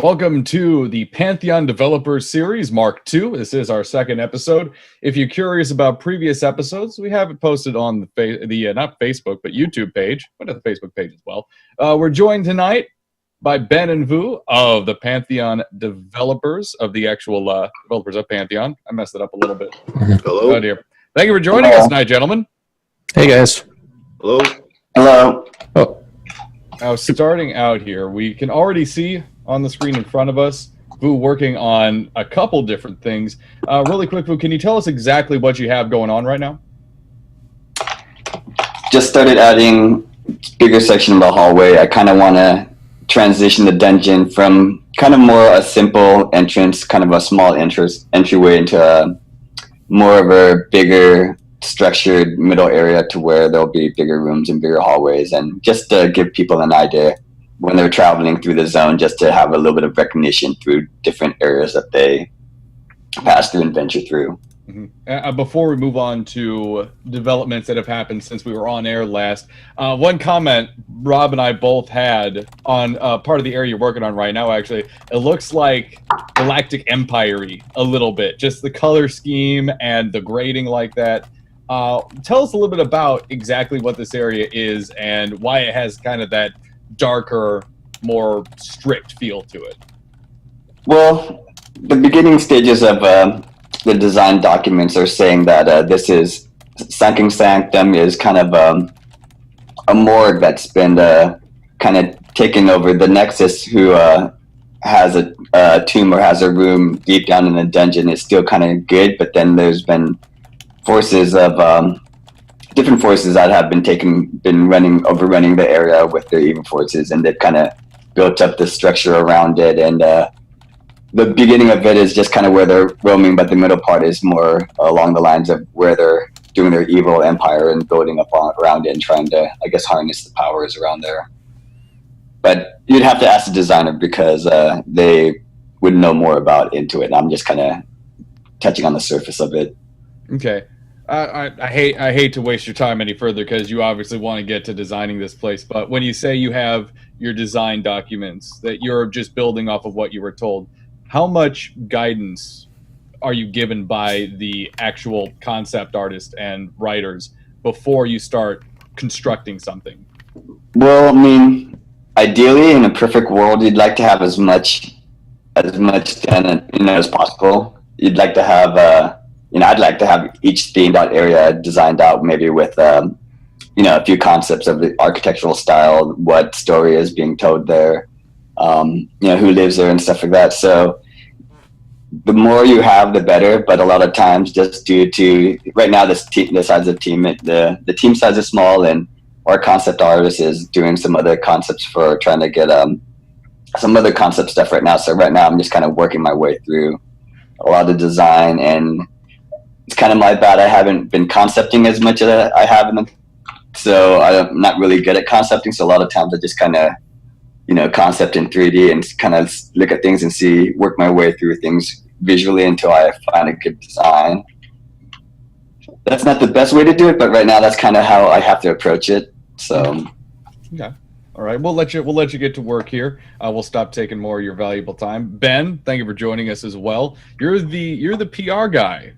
Welcome to the Pantheon Developers Series, Mark II. This is our second episode. If you're curious about previous episodes, we have it posted on the not Facebook, but YouTube page, but the Facebook page as well. We're joined tonight by Ben and Vu of the Pantheon Developers, of the actual developers of Pantheon. I messed it up a little bit. Hello. Oh, dear. Thank you for joining us tonight, gentlemen. Hey, guys. Hello. Hello. Oh, Now, starting out here, we can already see on the screen in front of us Vu working on a couple different things. Really quick, Vu, can you tell us exactly what you have going on right now? Just started adding bigger section of the hallway. I kind of want to transition the dungeon from kind of more a simple entrance, kind of a small entryway into a more of a bigger structured middle area to where there'll be bigger rooms and bigger hallways, and just to give people an idea when they're traveling through the zone, just to have a little bit of recognition through different areas that they pass through and venture through. Mm-hmm. Before we move on to developments that have happened since we were on air last, one comment Rob and I both had on part of the area you're working on right now, actually, it looks like Galactic Empire-y a little bit, just the color scheme and the grading like that. Tell us a little bit about exactly what this area is and why it has kind of that darker, more strict feel to it. Well, the beginning stages of the design documents are saying that this is Sunken Sanctum is kind of a morgue that's been kind of taken over. The Nexus, who has a tomb or has a room deep down in the dungeon, is still kind of good, but then there's been forces of different forces that have been overrunning the area with their evil forces, and they've kind of built up the structure around it. And the beginning of it is just kind of where they're roaming, but the middle part is more along the lines of where they're doing their evil empire and building up around it and trying to, I guess, harness the powers around there. But you'd have to ask the designer because they would know more about into it. And I'm just kind of touching on the surface of it. Okay. I hate to waste your time any further because you obviously want to get to designing this place. But when you say you have your design documents that you're just building off of what you were told, how much guidance are you given by the actual concept artist and writers before you start constructing something? Well, I mean, ideally, in a perfect world, you'd like to have as much done, as possible. You'd like to have, I'd like to have each themed out area designed out, maybe with, a few concepts of the architectural style, what story is being told there, who lives there and stuff like that. So the more you have, the better. But a lot of times, just due to right now, the size of the team, the team size is small, and our concept artist is doing some other concepts for trying to get some other concept stuff right now. So right now, I'm just kind of working my way through a lot of design, and it's kind of my bad. I haven't been concepting as much as I have so I'm not really good at concepting. So a lot of times I just kind of, concept in 3D and kind of look at things and work my way through things visually until I find a good design. That's not the best way to do it, but right now that's kind of how I have to approach it. So, okay. All right, we'll let you get to work here. We'll stop taking more of your valuable time. Ben, thank you for joining us as well. You're the PR guy.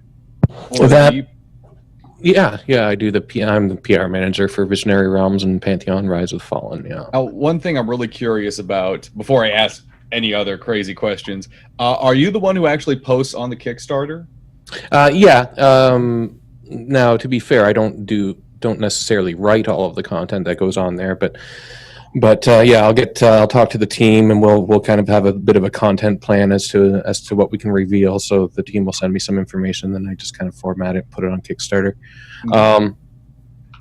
Yeah, I do I'm the PR manager for Visionary Realms and Pantheon Rise of the Fallen. Yeah. Now, one thing I'm really curious about before I ask any other crazy questions, are you the one who actually posts on the Kickstarter? Yeah. Now, to be fair, I don't necessarily write all of the content that goes on there, but yeah, I'll talk to the team, and we'll kind of have a bit of a content plan as to what we can reveal. So the team will send me some information, then I just kind of format it, put it on Kickstarter. Mm-hmm.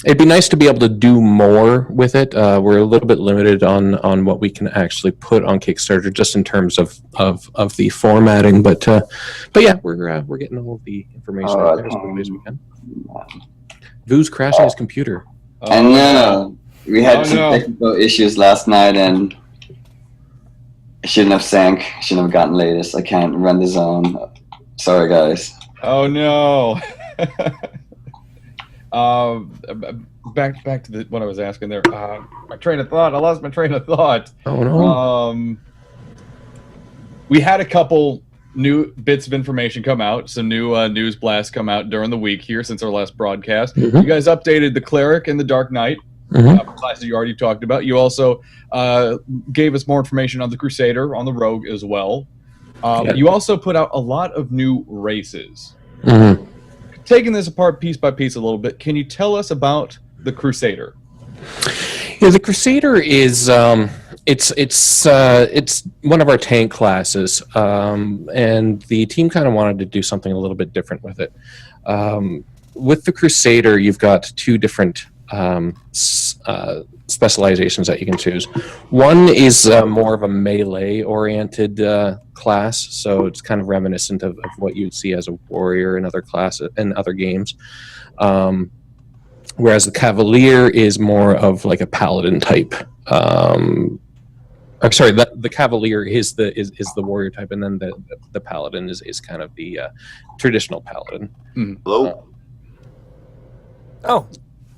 It'd be nice to be able to do more with it. We're a little bit limited on what we can actually put on Kickstarter, just in terms of the formatting. But yeah, we're getting all of the information out there as quickly as we can. Vu's crashing his computer. I know. We had some technical issues last night, and I shouldn't have gotten latest. I can't run the zone. Sorry, guys. Oh no. Back to what I was asking there. My train of thought. I lost my train of thought. Oh no. we had a couple new bits of information come out, some new news blasts come out during the week here since our last broadcast. You guys updated the Cleric and the Dark Knight, classes you already talked about. You also gave us more information on the Crusader, on the Rogue as well. You also put out a lot of new races. Taking this apart piece by piece a little bit, can you tell us about the Crusader? Yeah, the Crusader is it's one of our tank classes, and the team kind of wanted to do something a little bit different with it. With the Crusader, you've got two different specializations that you can choose. One is more of a melee-oriented class, so it's kind of reminiscent of what you'd see as a warrior in other classes in other games. Whereas the Cavalier is more of like a paladin type. The Cavalier is the warrior type, and then the paladin is kind of the traditional paladin. Hello. Oh,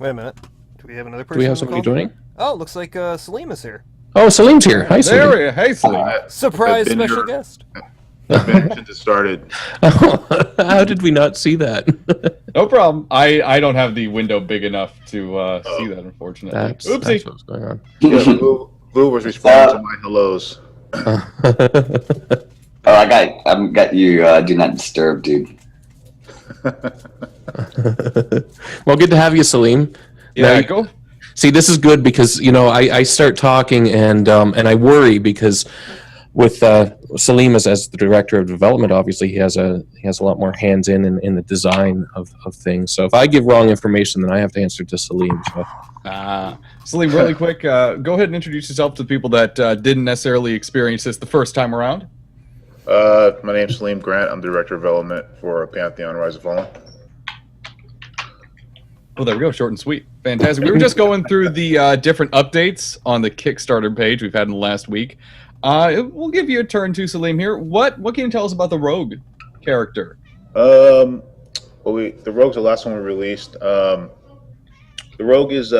wait a minute. Do we have another person? Do we have somebody joining? Oh, looks like Salim is here. Oh, Salim's here. Hi, Salim. There we are. Hey, Salim. Surprise special guest. I've been since it started. How did we not see that? No problem. I don't have the window big enough to see that, unfortunately. That's Oopsie. what's going on. Yeah, Lou was responding to my hellos. I got you. Do not disturb, dude. Well, good to have you, Salim. Yeah, Now, go. See, this is good because I start talking and I worry because with Salim as the director of development, obviously he has a lot more hands in the design of things. So if I give wrong information, then I have to answer to Salim. So. Salim, really quick, go ahead and introduce yourself to the people that didn't necessarily experience this the first time around. My name's Salim Grant. I'm the director of development for Pantheon Rise of Fallen. Oh, there we go. Short and sweet. Fantastic. We were just going through the different updates on the Kickstarter page we've had in the last week. We'll give you a turn to Salim here. What can you tell us about the Rogue character? The Rogue's the last one we released. The Rogue is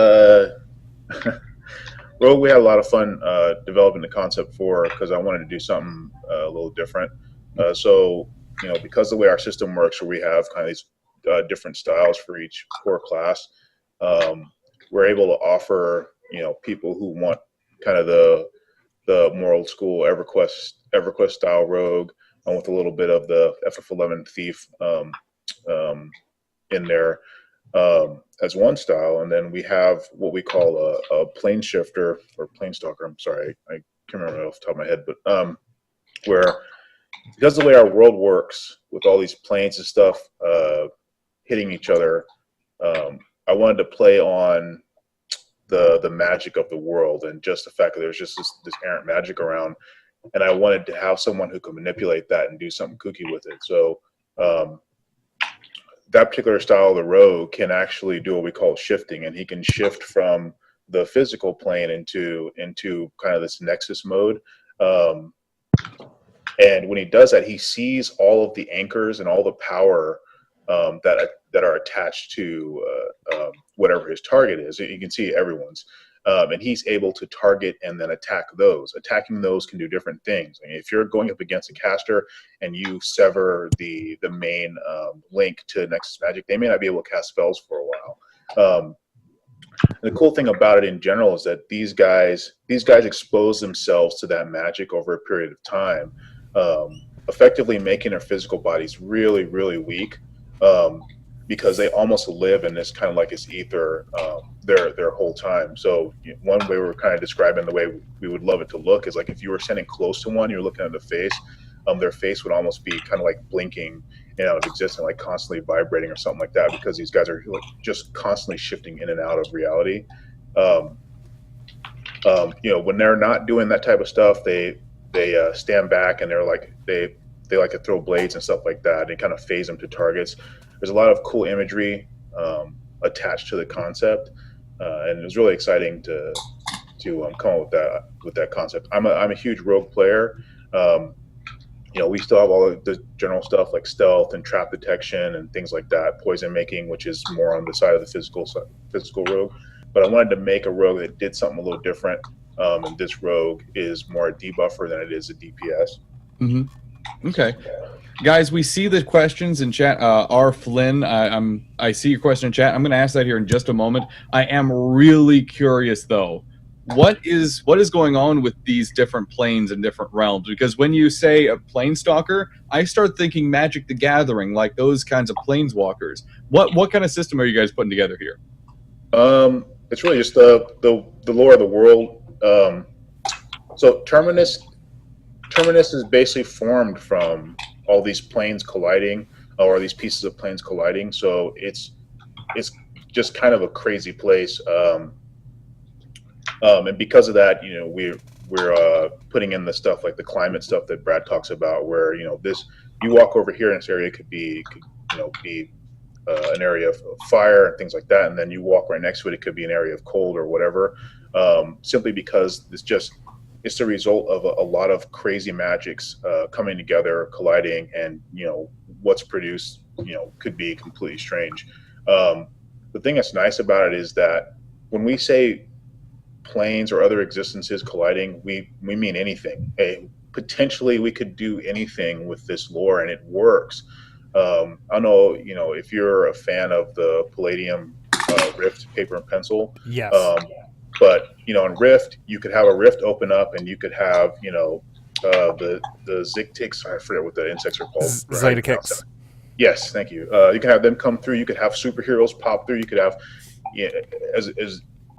Rogue. We had a lot of fun developing the concept for because I wanted to do something a little different. So because the way our system works, where we have kind of these different styles for each core class, we're able to offer people who want kind of the more old school EverQuest style Rogue, and with a little bit of the FF11 Thief in there as one style, and then we have what we call a plane shifter or plane stalker. I'm sorry, I can't remember off the top of my head, but where because the way our world works with all these planes and stuff hitting each other, I wanted to play on the magic of the world and just the fact that there's just this errant magic around, and I wanted to have someone who could manipulate that and do something kooky with it. So that particular style of the Rogue can actually do what we call shifting, and he can shift from the physical plane into kind of this nexus mode. And when he does that, he sees all of the anchors and all the power that are attached to whatever his target is. You can see everyone's, and he's able to target and then attack those. Attacking those can do different things. I mean, if you're going up against a caster and you sever the main link to Nexus Magic, they may not be able to cast spells for a while. The cool thing about it in general is that these guys expose themselves to that magic over a period of time, effectively making their physical bodies really, really weak. Because they almost live in this kind of like this ether their whole time. So one way we're kind of describing the way we would love it to look is like if you were standing close to one, you're looking at the face, their face would almost be kind of like blinking out of existence, like constantly vibrating or something like that, because these guys are like just constantly shifting in and out of reality. When they're not doing that type of stuff, they stand back and they're like they like to throw blades and stuff like that and kind of phase them to targets. There's a lot of cool imagery attached to the concept, and it was really exciting to come up with that concept. I'm a huge Rogue player. We still have all of the general stuff like stealth and trap detection and things like that, poison making, which is more on the side of the physical Rogue. But I wanted to make a Rogue that did something a little different, and this Rogue is more a debuffer than it is a DPS. Okay. Guys, we see the questions in chat. R. Flynn, I see your question in chat. I'm going to ask that here in just a moment. I am really curious, though. What is going on with these different planes and different realms? Because when you say a planestalker, I start thinking Magic the Gathering, like those kinds of planeswalkers. What kind of system are you guys putting together here? It's really just the lore of the world. So Terminus is basically formed from all these planes colliding, or these pieces of planes colliding. So it's just kind of a crazy place. And because of that, you know, we're putting in the stuff like the climate stuff that Brad talks about, where, you know, you walk over here in this area could be an area of fire and things like that, and then you walk right next to it, it could be an area of cold or whatever. Simply because it's the result of a lot of crazy magics coming together, colliding, and, you know, what's produced, you know, could be completely strange. The thing that's nice about it is that when we say planes or other existences colliding, we mean anything. Potentially we could do anything with this lore, and it works. I don't know, you know, if you're a fan of the Palladium Rift paper and pencil. Yes. But, you know, in Rift, you could have a Rift open up, and you could have, you know, the Zigtics, I forget what the insects are called. Zytokicks. Yes, thank you. You can have them come through. You could have superheroes pop through. You could have,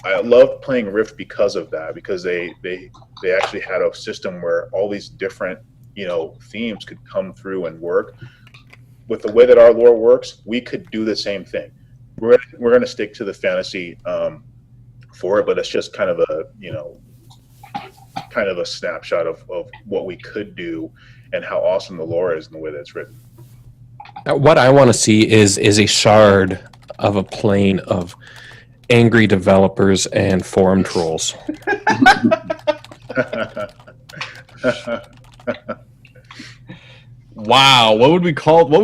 I love playing Rift because of that, because they actually had a system where all these different, you know, themes could come through and work. With the way that our lore works, we could do the same thing. We're going to stick to the fantasy for it, but it's just kind of a, you know, kind of a snapshot of what we could do and how awesome the lore is in the way that it's written. What I want to see is a shard of a plane of angry developers and forum trolls. Wow, what would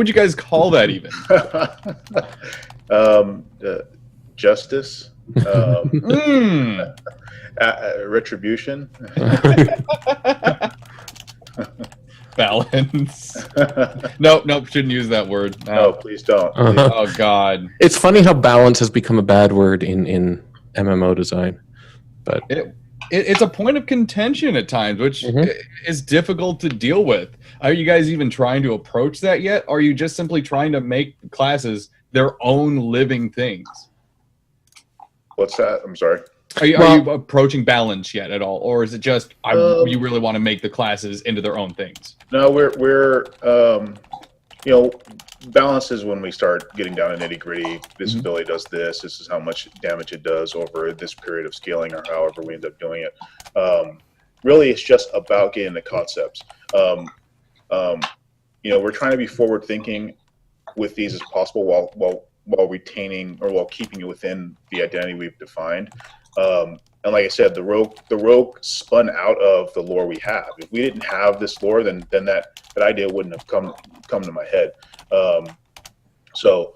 you guys call that even? Justice, retribution, balance. Nope, shouldn't use that word. No, please don't. Oh God, it's funny how balance has become a bad word in MMO design, but it's a point of contention at times, which is difficult to deal with. Are you guys even trying to approach that yet? Or are you just simply trying to make classes their own living things? What's that? I'm sorry. Are you approaching balance yet at all, or is it just you really want to make the classes into their own things? No, we're you know, balance is when we start getting down to nitty gritty. This ability does this. This is how much damage it does over this period of scaling, or however we end up doing it. Really, it's just about getting the concepts. You know, we're trying to be forward thinking with these as possible, while retaining, or while keeping it within the identity we've defined. And like I said, the rogue spun out of the lore we have. If we didn't have this lore, then that idea wouldn't have come to my head. So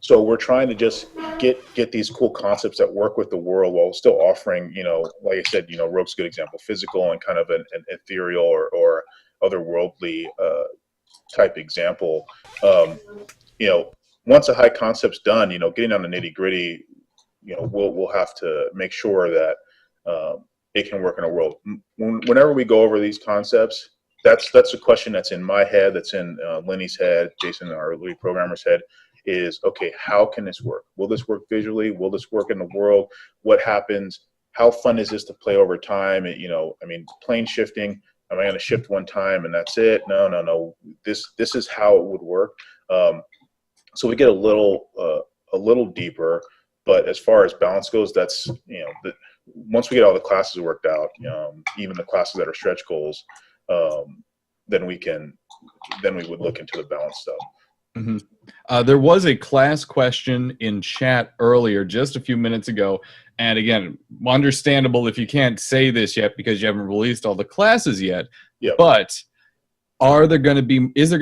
we're trying to just get these cool concepts that work with the world, while still offering, you know, like I said, you know, rogue's a good example, physical and kind of an ethereal or otherworldly type example. You know, once a high concept's done, you know, getting down to nitty gritty, you know, we'll have to make sure that it can work in a world. Whenever we go over these concepts, that's a question that's in my head, that's in Lenny's head, Jason, our lead programmer's head, is, okay, how can this work? Will this work visually? Will this work in the world? What happens? How fun is this to play over time? You know, I mean, plane shifting, am I going to shift one time and that's it? No. This is how it would work. So we get a little deeper, but as far as balance goes, that's, you know, once we get all the classes worked out, even the classes that are stretch goals, then we would look into the balance stuff. There was a class question in chat earlier, just a few minutes ago, and again, understandable if you can't say this yet because you haven't released all the classes yet. Yep. But is there going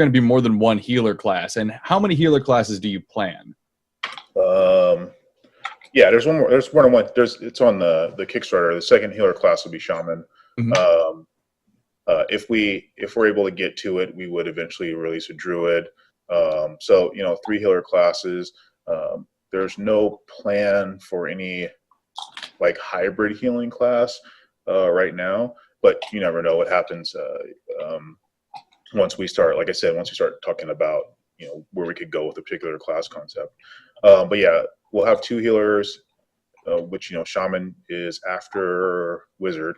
to be more than one healer class, and how many healer classes do you plan? Yeah, there's one more. There's more than one. It's on the Kickstarter. The second healer class will be Shaman. If we're able to get to it, we would eventually release a druid. So 3 healer classes. There's no plan for any like hybrid healing class right now, but you never know what happens once we start. Like I said, once we start talking about where we could go with a particular class concept. But yeah, we'll have 2 healers, which Shaman is after Wizard,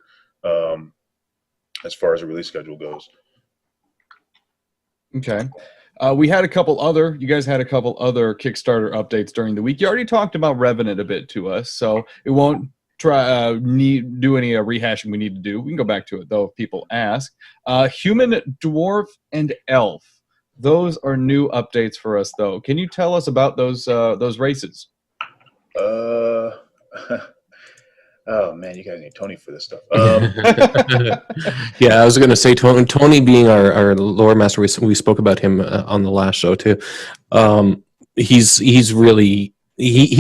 as far as the release schedule goes. Okay. You guys had a couple other Kickstarter updates during the week. You already talked about Revenant a bit to us, so it won't do any rehashing we need to do. We can go back to it though if people ask. Human, Dwarf, and Elf. Those are new updates for us though. Can you tell us about those races? Oh man, you guys need Tony for this stuff. Yeah, I was going to say Tony being our lore master. We spoke about him on the last show too. He's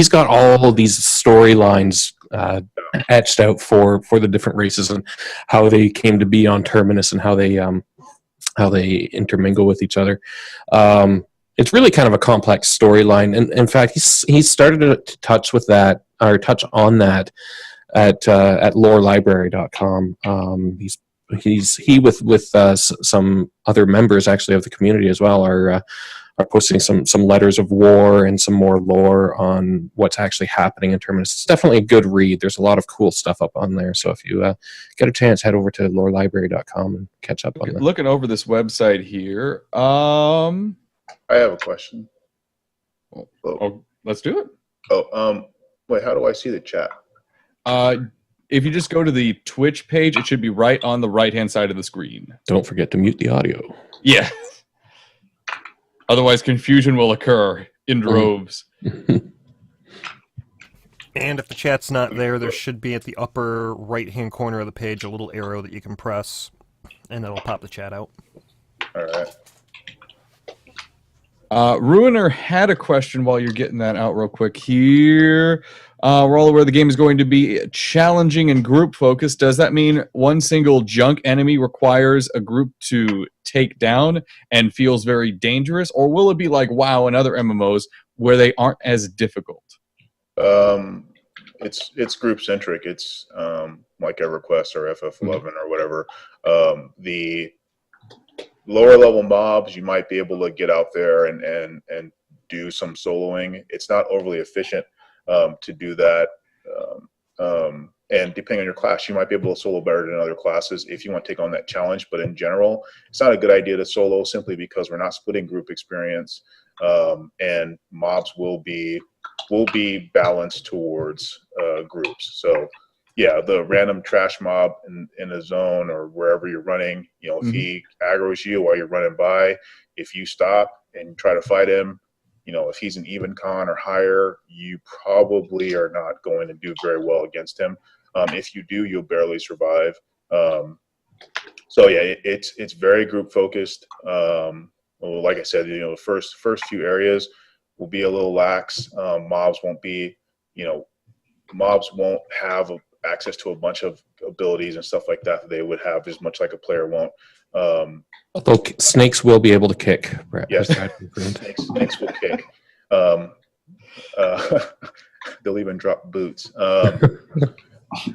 got all of these storylines etched out for the different races and how they came to be on Terminus and how they intermingle with each other. It's really kind of a complex storyline, and in fact, he's started to touch on that at lorelibrary.com. He with some other members actually of the community as well are posting some letters of war and some more lore on what's actually happening in Terminus. It's definitely a good read. There's a lot of cool stuff up on there. So if you get a chance, head over to lorelibrary.com and catch up on that. Looking over this website here. I have a question. Oh, let's do it. Wait, how do I see the chat? If you just go to the Twitch page, it should be right on the right-hand side of the screen. Don't forget to mute the audio. Yeah. Otherwise, confusion will occur in droves. And if the chat's not there should be at the upper right-hand corner of the page a little arrow that you can press, and that'll pop the chat out. All right. Ruiner had a question while you're getting that out real quick here. We're all aware the game is going to be challenging and group focused. Does that mean one single junk enemy requires a group to take down and feels very dangerous? Or will it be like WoW and other MMOs where they aren't as difficult? It's group centric. It's like EverQuest or FF11 or whatever. The lower level mobs, you might be able to get out there and do some soloing. It's not overly efficient to do that. And depending on your class, you might be able to solo better than other classes if you want to take on that challenge. But in general, it's not a good idea to solo simply because we're not splitting group experience, and mobs will be balanced towards groups. So yeah, the random trash mob in a zone or wherever you're running, if he aggroes you while you're running by, if you stop and try to fight him, if he's an even con or higher, you probably are not going to do very well against him. If you do, you'll barely survive. So yeah, it's very group focused. Like I said, the first few areas will be a little lax. Mobs won't have access to a bunch of abilities and stuff like that they would have as much like a player won't. Although snakes will be able to kick. Yes, snakes will kick. They'll even drop boots.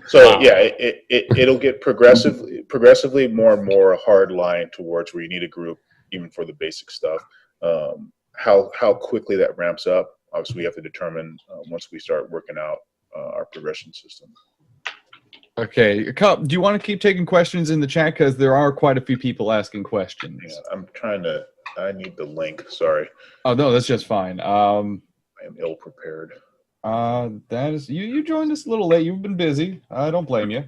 So yeah, it'll get progressively more and more a hard line towards where you need a group even for the basic stuff. How quickly that ramps up, obviously we have to determine once we start working out our progression system. Okay, do you want to keep taking questions in the chat, because there are quite a few people asking questions? Yeah, I need the link. Sorry. Oh no, that's just fine. I am ill prepared. That is you joined us a little late. You've been busy. I don't blame you.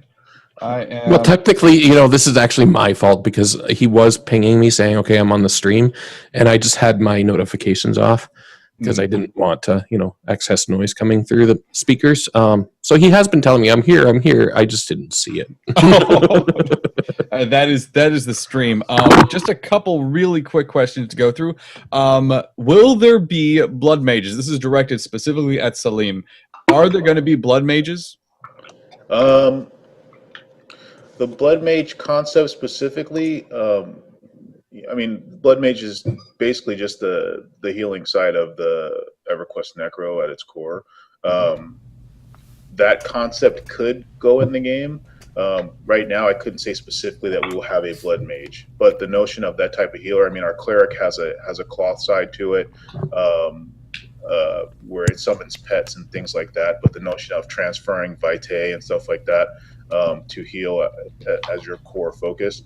Well, technically, this is actually my fault because he was pinging me saying, "Okay, I'm on the stream," and I just had my notifications off because I didn't want excess noise coming through the speakers. So he has been telling me, I'm here. I just didn't see it. That is the stream. Just a couple really quick questions to go through. Will there be blood mages? This is directed specifically at Salim. Are there going to be blood mages? the Blood Mage concept specifically, I mean, Blood Mage is basically just the healing side of the EverQuest Necro at its core. That concept could go in the game. Right now, I couldn't say specifically that we will have a Blood Mage, but the notion of that type of healer, I mean, our Cleric has a cloth side to it, where it summons pets and things like that, but the notion of transferring Vitae and stuff like that to heal as your core focus.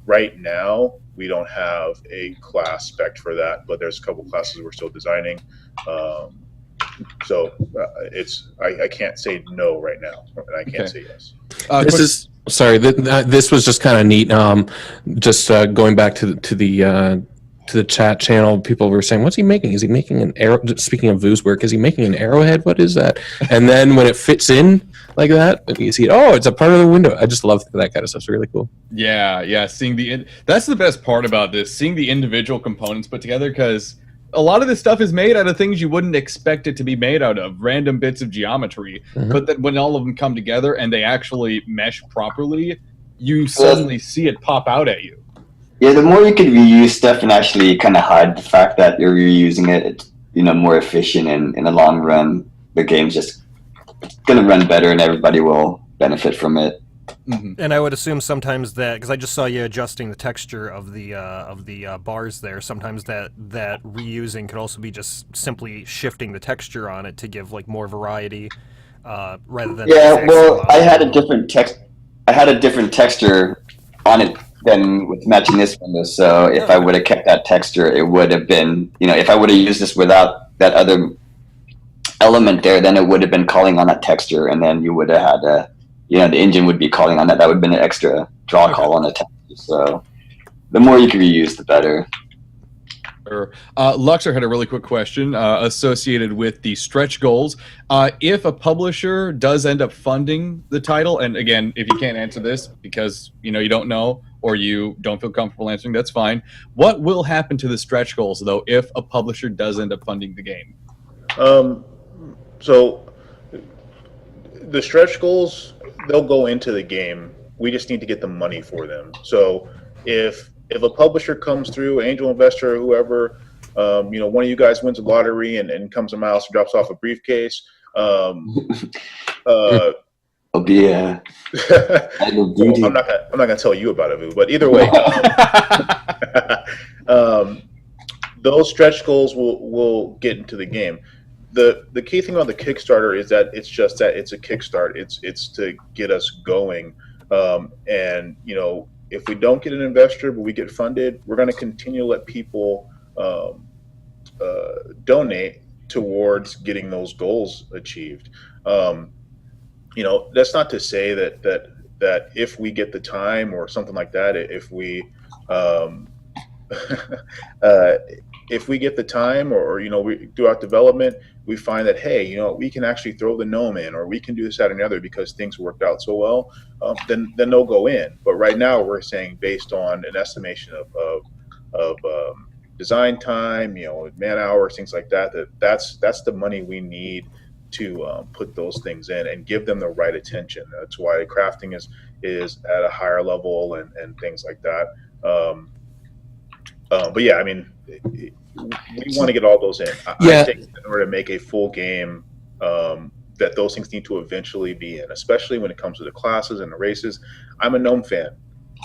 Right now, we don't have a class spec for that, but there's a couple classes we're still designing. So I can't say no right now, and I can't say yes. This was just kind of neat. Just going back to the chat channel, people were saying, "What's he making? Is he making an arrow?" Speaking of Vu's work, is he making an arrowhead? What is that? And then when it fits in like that, you see it. Oh, it's a part of the window. I just love that kind of stuff. It's really cool. Yeah. Seeing that's the best part about this. Seeing the individual components put together, because a lot of this stuff is made out of things you wouldn't expect it to be made out of, random bits of geometry. But then when all of them come together and they actually mesh properly, you suddenly see it pop out at you. Yeah, the more you can reuse stuff and actually kind of hide the fact that you're reusing it, it's more efficient, and in the long run, the game's just going to run better and everybody will benefit from it. And I would assume sometimes that, because I just saw you adjusting the texture of the bars there, sometimes that reusing could also be just simply shifting the texture on it to give like more variety, rather than. Yeah, well, I had a different texture on it than with matching this window. So if I would have kept that texture, it would have been, if I would have used this without that other element there, then it would have been calling on that texture, and then you would have had a. The engine would be calling on that. That would have been an extra draw call on the texture. So the more you can reuse, the better. Luxor had a really quick question associated with the stretch goals. If a publisher does end up funding the title, and again, if you can't answer this because you don't know or you don't feel comfortable answering, that's fine. What will happen to the stretch goals, though, if a publisher does end up funding the game? So the stretch goals, they'll go into the game. We just need to get the money for them. So if a publisher comes through, angel investor, whoever, one of you guys wins a lottery and comes to my house and drops off a briefcase. I'll be I'm not gonna tell you about it, Vu, but either way, those stretch goals will get into the game. The key thing about the Kickstarter is that it's a kickstart. It's to get us going. And if we don't get an investor but we get funded, we're going to continue to let people donate towards getting those goals achieved. That's not to say that if we get the time or something like that, if we if we get the time or we throughout development, we find that, hey, we can actually throw the gnome in, or we can do this, that, and the other because things worked out so well, then they'll go in. But right now we're saying based on an estimation of design time, man hours, things like that's the money we need to put those things in and give them the right attention. That's why crafting is at a higher level and things like that. But yeah, I mean, we want to get all those in. I think in order to make a full game, that those things need to eventually be in, especially when it comes to the classes and the races. I'm a gnome fan.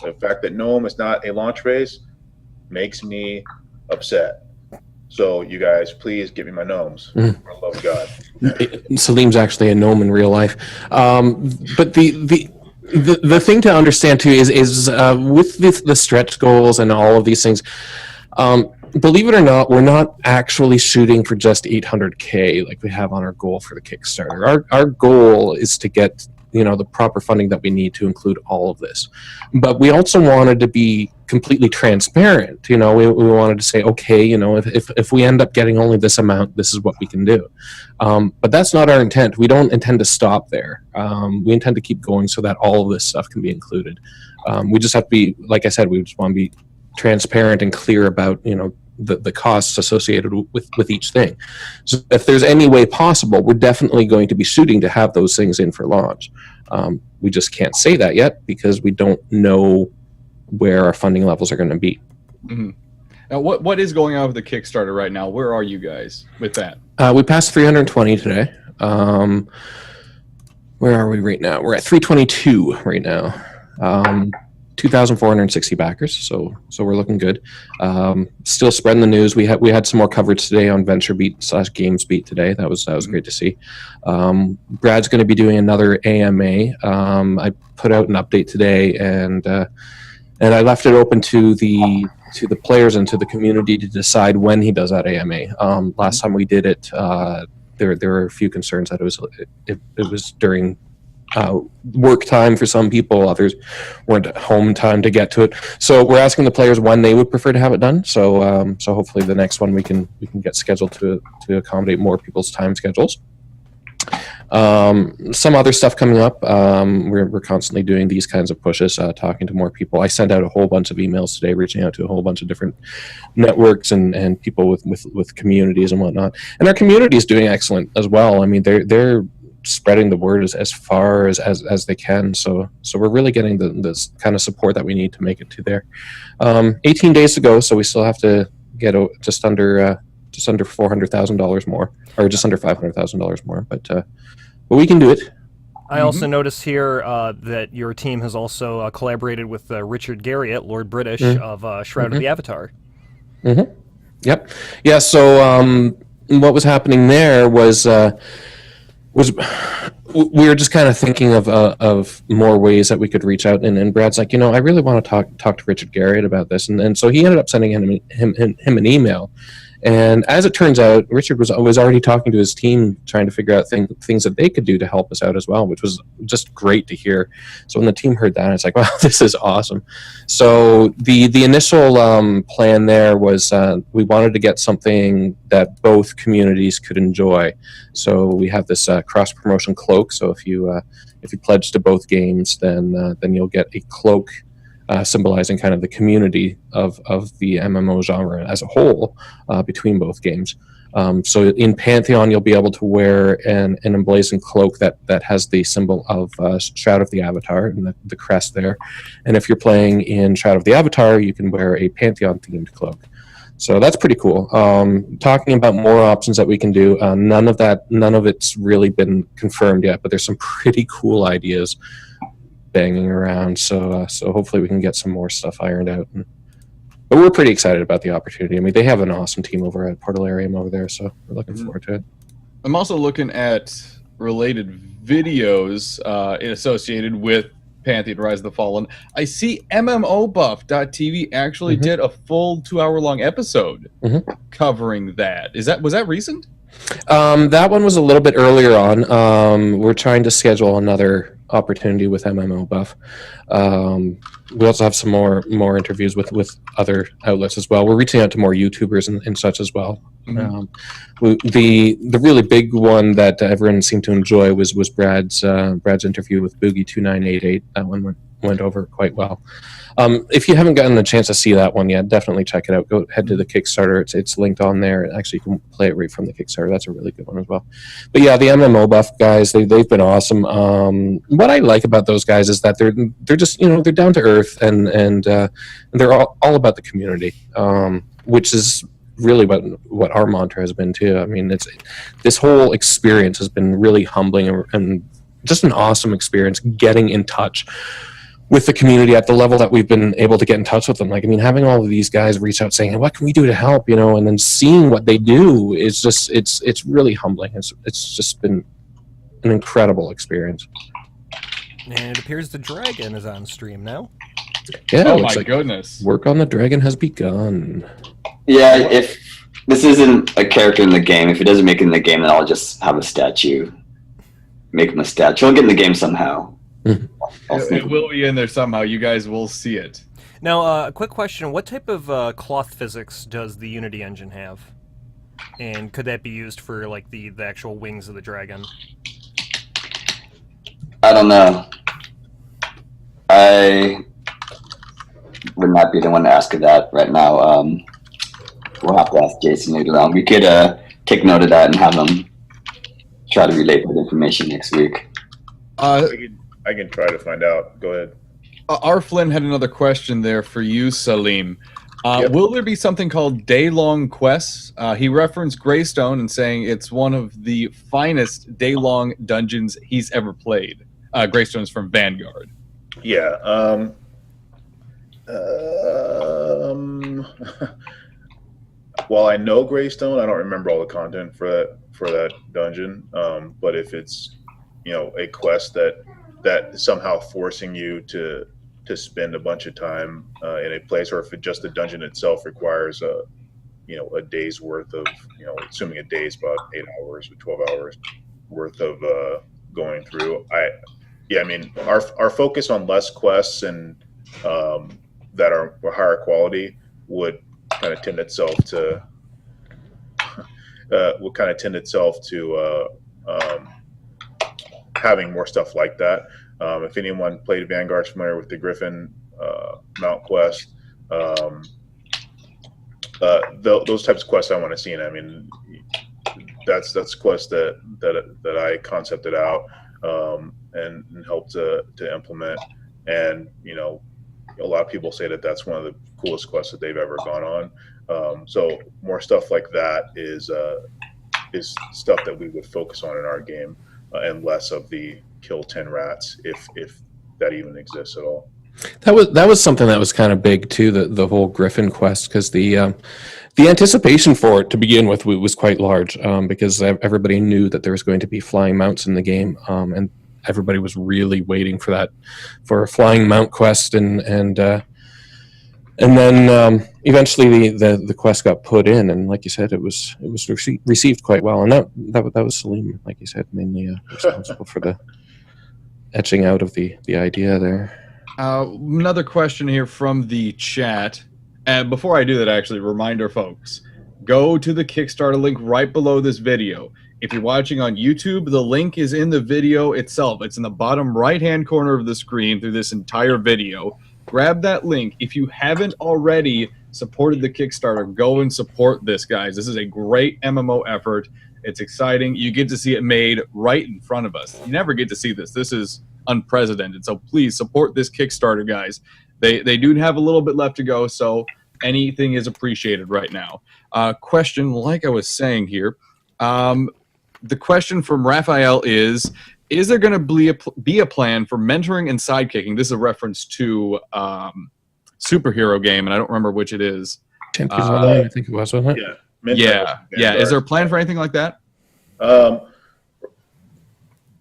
The fact that gnome is not a launch race makes me upset. So you guys, please give me my gnomes. For the love of God. Salim's actually a gnome in real life. But the thing to understand too is with the stretch goals and all of these things, believe it or not, we're not actually shooting for just 800K like we have on our goal for the Kickstarter. Our goal is to get the proper funding that we need to include all of this. But we also wanted to be completely transparent. We wanted to say, okay, if we end up getting only this amount, this is what we can do. But that's not our intent. We don't intend to stop there. We intend to keep going so that all of this stuff can be included. We just have to be, like I said, we just want to be transparent and clear about the costs associated with each thing. So if there's any way possible, we're definitely going to be shooting to have those things in for launch. We just can't say that yet because we don't know where our funding levels are going to be. Mm-hmm. Now, what is going on with the Kickstarter right now? Where are you guys with that? We passed 320 today. Where are we right now? We're at 322 right now. 2,460 backers, so we're looking good. Still spreading the news. We had some more coverage today on VentureBeat/GamesBeat today. That was great to see. Brad's going to be doing another AMA. I put out an update today, and I left it open to the players and to the community to decide when he does that AMA. Last time we did it, there were a few concerns that it was during work time for some people, others weren't at home time to get to it. So we're asking the players when they would prefer to have it done. So so hopefully the next one we can get scheduled to accommodate more people's time schedules. Some other stuff coming up. We're constantly doing these kinds of pushes, talking to more people. I sent out a whole bunch of emails today, reaching out to a whole bunch of different networks and people with communities and whatnot. And our community is doing excellent as well. I mean, they're spreading the word as far as they can. So we're really getting this kind of support that we need to make it to there. 18 days to go, so we still have to get just under $400,000 more, or just under $500,000 more. But we can do it. I also notice here that your team has also collaborated with Richard Garriott, Lord British of Shroud of the Avatar. Yep. Yeah. So what was happening there was we were just kind of thinking of more ways that we could reach out, and Brad's like, I really want to talk to Richard Garriott about this, and so he ended up sending him an email. And as it turns out, Richard was already talking to his team, trying to figure out things that they could do to help us out as well, which was just great to hear. So when the team heard that, it's like, wow, this is awesome. So the initial plan there was we wanted to get something that both communities could enjoy. So we have this cross promotion cloak. So if you pledge to both games, then you'll get a cloak. Symbolizing kind of the community of the MMO genre as a whole between both games. So in Pantheon, you'll be able to wear an emblazoned cloak that has the symbol of Shroud of the Avatar and the crest there. And if you're playing in Shroud of the Avatar, you can wear a Pantheon-themed cloak. So that's pretty cool. Talking about more options that we can do, none of it's really been confirmed yet, but there's some pretty cool ideas banging around, so hopefully we can get some more stuff ironed out. But we're pretty excited about the opportunity. I mean, they have an awesome team over at Portalarium over there, so we're looking forward to it. I'm also looking at related videos associated with Pantheon Rise of the Fallen. I see MMObuff.tv actually did a full 2-hour-long episode covering that. Was that recent? That one was a little bit earlier on. We're trying to schedule another opportunity with MMO Buff. We also have some more interviews with other outlets as well. We're reaching out to more YouTubers and such as well. The really big one that everyone seemed to enjoy was Brad's interview with Boogie2988. That one went over quite well. If you haven't gotten a chance to see that one yet, definitely check it out. Go head to the Kickstarter. It's linked on there. Actually, you can play it right from the Kickstarter. That's a really good one as well. But yeah, the MMO Buff guys, they've been awesome. What I like about those guys is that they're just they're down to earth and they're all about the community, which is really what our mantra has been too. I mean, this whole experience has been really humbling and just an awesome experience getting in touch with the community at the level that we've been able to get in touch with them. Like, I mean, having all of these guys reach out saying, what can we do to help, and then seeing what they do is just, it's really humbling. It's just been an incredible experience. And it appears the dragon is on stream now. Yeah. Oh my goodness. Work on the dragon has begun. Yeah, if this isn't a character in the game, if it doesn't make it in the game, then I'll just have a statue. Make him a statue. He'll get in the game somehow. It will be in there somehow. You guys will see it. Now, a quick question. What type of cloth physics does the Unity engine have? And could that be used for, like, the actual wings of the dragon? I don't know. I would not be the one to ask her that right now. We'll have to ask Jason later on. We could take note of that and have him try to relay that information next week. I can try to find out. Go ahead. R. Flynn had another question there for you, Salim. Yep. Will there be something called day-long quests? He referenced Greystone and saying it's one of the finest day-long dungeons he's ever played. Greystone's from Vanguard. Yeah. Well, I know Greystone. I don't remember all the content for that dungeon. But if it's a quest that is somehow forcing you to spend a bunch of time in a place, or if it just the dungeon itself requires a day's worth of assuming a day is about 8 hours or 12 hours worth of going through. I mean our focus on less quests and that are higher quality would kind of tend itself to having more stuff like that. If anyone played Vanguard's familiar with the Griffin Mount quest, those types of quests I want to see. And I mean, that's quests that I concepted out and helped to implement. And a lot of people say that that's one of the coolest quests that they've ever gone on. So more stuff like that is stuff that we would focus on in our game, and less of the kill 10 rats, if that even exists at all. That was something that was kind of big too, the whole Griffin quest, because the anticipation for it to begin with was quite large, because everybody knew that there was going to be flying mounts in the game, and everybody was really waiting for a flying mount quest, and then eventually the quest got put in, and like you said, it was received quite well, and that was Salim, like you said, mainly responsible for the etching out of the idea there. Another question here from the chat. Before I do that, actually, reminder, folks, go to the Kickstarter link right below this video. If you're watching on YouTube, the link is in the video itself. It's in the bottom right-hand corner of the screen through this entire video. Grab that link. If you haven't already supported the Kickstarter, go and support this, guys. This is a great MMO effort. It's exciting. You get to see it made right in front of us. You never get to see this. This is unprecedented. So please support this Kickstarter, guys. They do have a little bit left to go, so anything is appreciated right now. Question, like I was saying here, the question from Raphael is there going to be a plan for mentoring and sidekicking? This is a reference to superhero game, and I don't remember which it is. Champions Online, I think it was, wasn't it? Yeah. Yeah. Is there a plan for anything like that?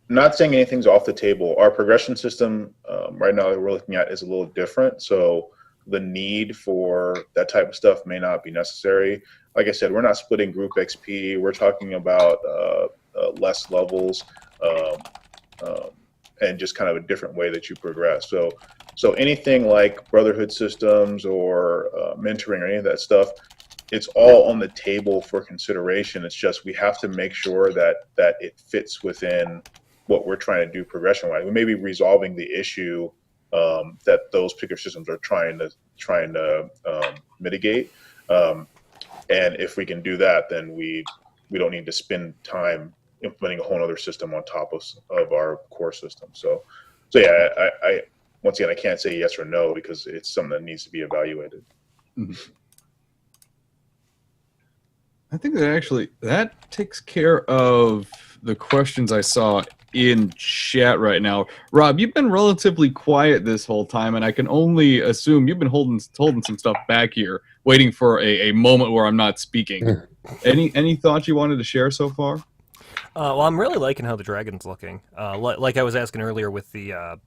Not saying anything's off the table. Our progression system right now that we're looking at is a little different, so the need for that type of stuff may not be necessary. Like I said, we're not splitting group XP. We're talking about less levels and just kind of a different way that you progress. So anything like brotherhood systems or mentoring or any of that stuff, it's all on the table for consideration. It's just we have to make sure that it fits within what we're trying to do progression-wise. We may be resolving the issue that those particular systems are trying to mitigate. And if we can do that, then we don't need to spend time implementing a whole other system on top of our core system. So yeah, I once again, I can't say yes or no because it's something that needs to be evaluated. Mm-hmm. I think that takes care of the questions I saw in chat right now. Rob, you've been relatively quiet this whole time, and I can only assume you've been holding some stuff back here, waiting for a moment where I'm not speaking. Any thoughts you wanted to share so far? Well, I'm really liking how the dragon's looking. Like I was asking earlier with the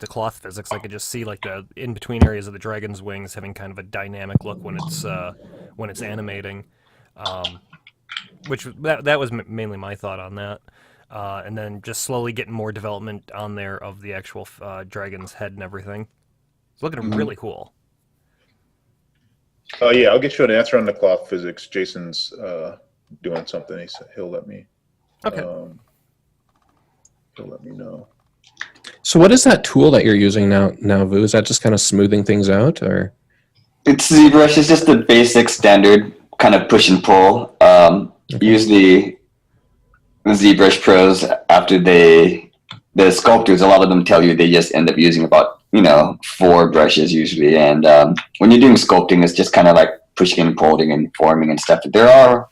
cloth physics, I could just see like the in between areas of the dragon's wings having kind of a dynamic look when it's animating. Which that was mainly my thought on that. And then just slowly getting more development on there of the actual dragon's head and everything. It's looking really cool. Oh yeah, I'll get you an answer on the cloth physics. Jason's doing something. He'll let me. Okay. He'll let me know. So what is that tool that you're using now, Vu? Is that just kind of smoothing things out, or? It's ZBrush. It's just the basic standard kind of push and pull. Okay. Usually the ZBrush pros, after they the sculptors, a lot of them tell you they just end up using about 4 brushes usually. And when you're doing sculpting, it's just kind of like pushing and pulling and forming and stuff. But there are